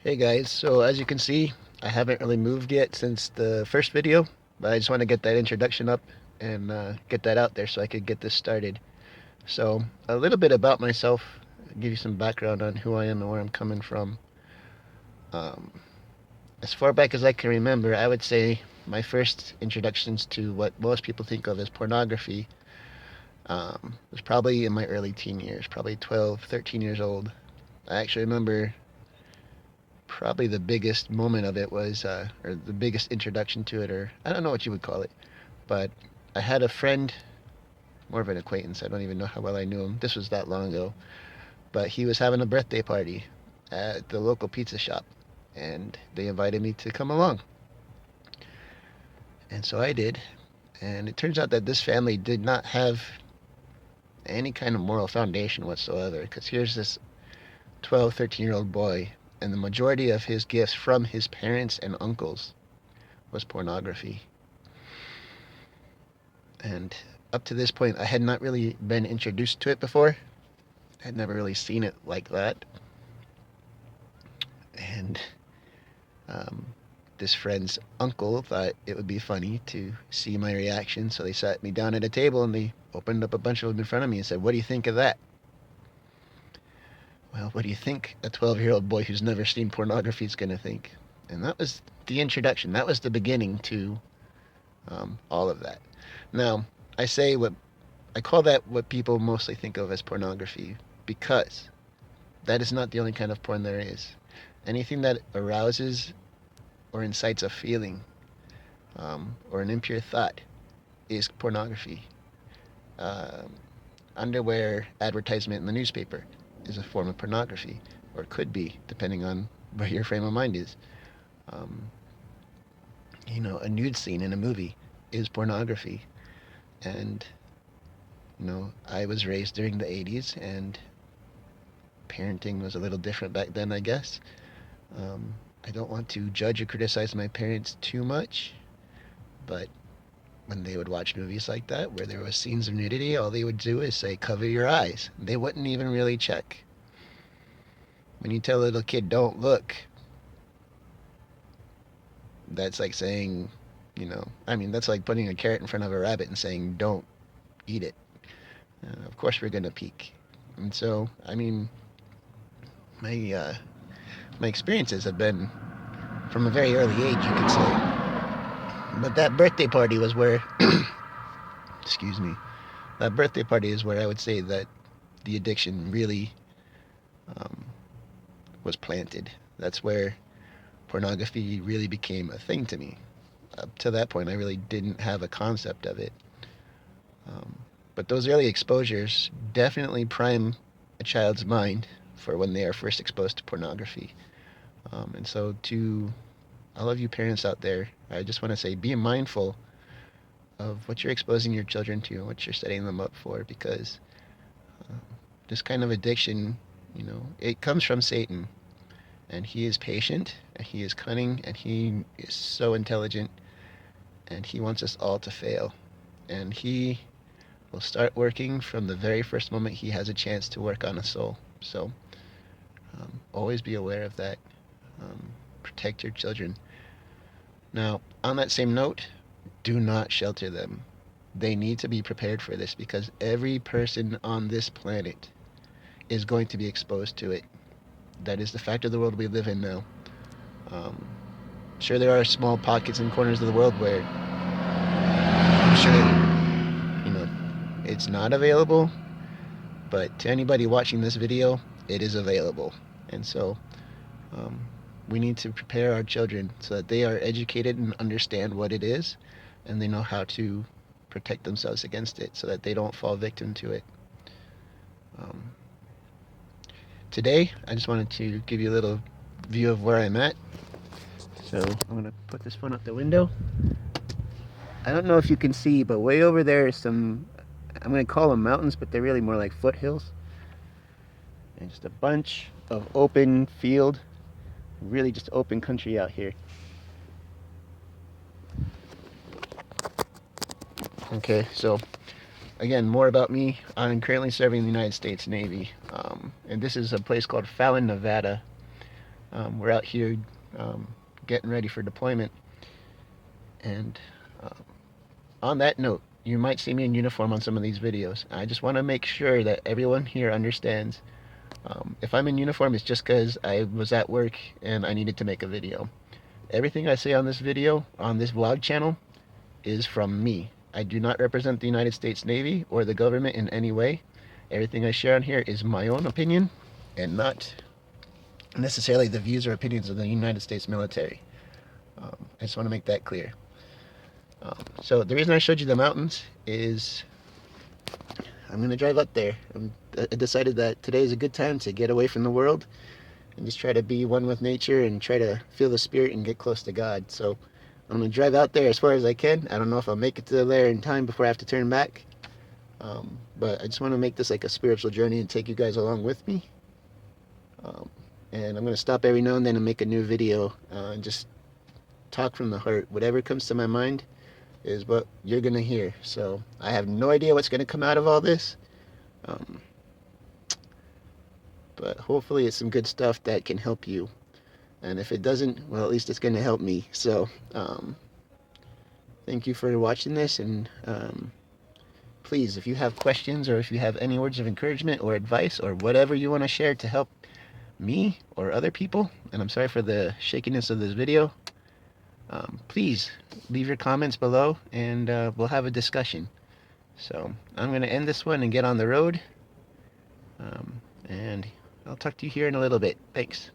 Hey guys, so as you can see, I haven't really moved yet since the first video, but I just want to get that introduction up and get that out there so I could get this started. So, a little bit about myself, give you some background on who I am and where I'm coming from. Um, as far back as I can remember, I would say my first introductions to what most people think of as pornography was probably in my early teen years, probably 12, 13 years old. I actually remember probably the biggest moment of it was, or the biggest introduction to it, or I don't know what you would call it, but I had a friend, more of an acquaintance. I don't even know how well I knew him. This was that long ago, but he was having a birthday party at the local pizza shop, and they invited me to come along, and so I did. And it turns out that this family did not have any kind of moral foundation whatsoever, because here's this 12, 13-year-old boy, and the majority of his gifts from his parents and uncles was pornography. And up to this point, I had not really been introduced to it before. I had never really seen it like that. And um, this friend's uncle thought it would be funny to see my reaction, so they sat me down at a table and they opened up a bunch of them in front of me and said, "What do you think of that?" Well, what do you think a 12-year-old boy who's never seen pornography is going to think? And that was the introduction. That was the beginning to all of that. Now, I say what I call that what people mostly think of as pornography because that is not the only kind of porn there is. Anything that arouses or incites a feeling or an impure thought is pornography. Um, Underwear advertisement in the newspaper is a form of pornography, or could be, depending on where your frame of mind is. Um, a nude scene in a movie is pornography. And, I was raised during the 80s, and parenting was a little different back then, I guess. I don't want to judge or criticize my parents too much, but when they would watch movies like that where there was scenes of nudity, all they would do is say, "Cover your eyes." They wouldn't even really check. When you tell a little kid, "Don't look," that's like saying, that's like putting a carrot in front of a rabbit and saying, "Don't eat it." Of course, we're going to peek. And so, my, uh, my experiences have been from a very early age, you could say. But that birthday party was where, excuse me, that birthday party is where I would say that the addiction really um, was planted. That's where pornography really became a thing to me. Up to that point, I really didn't have a concept of it. Um, but those early exposures definitely prime a child's mind for when they are first exposed to pornography. And so, to all of you parents out there, I just want to say be mindful of what you're exposing your children to and what you're setting them up for, because uh, this kind of addiction, it comes from Satan, and he is patient, and he is cunning, and he is so intelligent, and he wants us all to fail. And he will start working from the very first moment he has a chance to work on a soul. So always be aware of that. Protect your children. Now, on that same note, do not shelter them. They need to be prepared for this because every person on this planet is going to be exposed to it. That is the fact of the world we live in now. Um, sure, there are small pockets and corners of the world where I'm sure, it's not available, but to anybody watching this video, it is available. And so um, we need to prepare our children so that they are educated and understand what it is, and they know how to protect themselves against it so that they don't fall victim to it. Um, Today, I just wanted to give you a little view of where I'm at. So I'm going to put this phone out the window. I don't know if you can see, but way over there is some, I'm going to call them mountains, but they're really more like foothills. And just a bunch of open field, really just open country out here. Okay, so again, more about me. I'm currently serving the United States Navy, and this is a place called Fallon, Nevada. We're out here getting ready for deployment. And on that note, you might see me in uniform on some of these videos. I just want to make sure that everyone here understands. If I'm in uniform, it's just because I was at work and I needed to make a video. Everything I say on this video, on this vlog channel, is from me. I do not represent the United States Navy or the government in any way. Everything I share on here is my own opinion and not necessarily the views or opinions of the United States military. I just want to make that clear. So the reason I showed you the mountains is I'm going to drive up there. I decided that today is a good time to get away from the world and just try to be one with nature and try to feel the spirit and get close to God. So I'm going to drive out there as far as I can. I don't know if I'll make it to there in time before I have to turn back. But I just want to make this like a spiritual journey and take you guys along with me. And I'm going to stop every now and then and make a new video and just talk from the heart. Whatever comes to my mind is what you're going to hear. So I have no idea what's going to come out of all this. But hopefully it's some good stuff that can help you. And if it doesn't, well, at least it's going to help me. So thank you for watching this. And please, if you have questions or if you have any words of encouragement or advice or whatever you want to share to help me or other people, and I'm sorry for the shakiness of this video, please leave your comments below and we'll have a discussion. So I'm going to end this one and get on the road, and I'll talk to you here in a little bit. Thanks.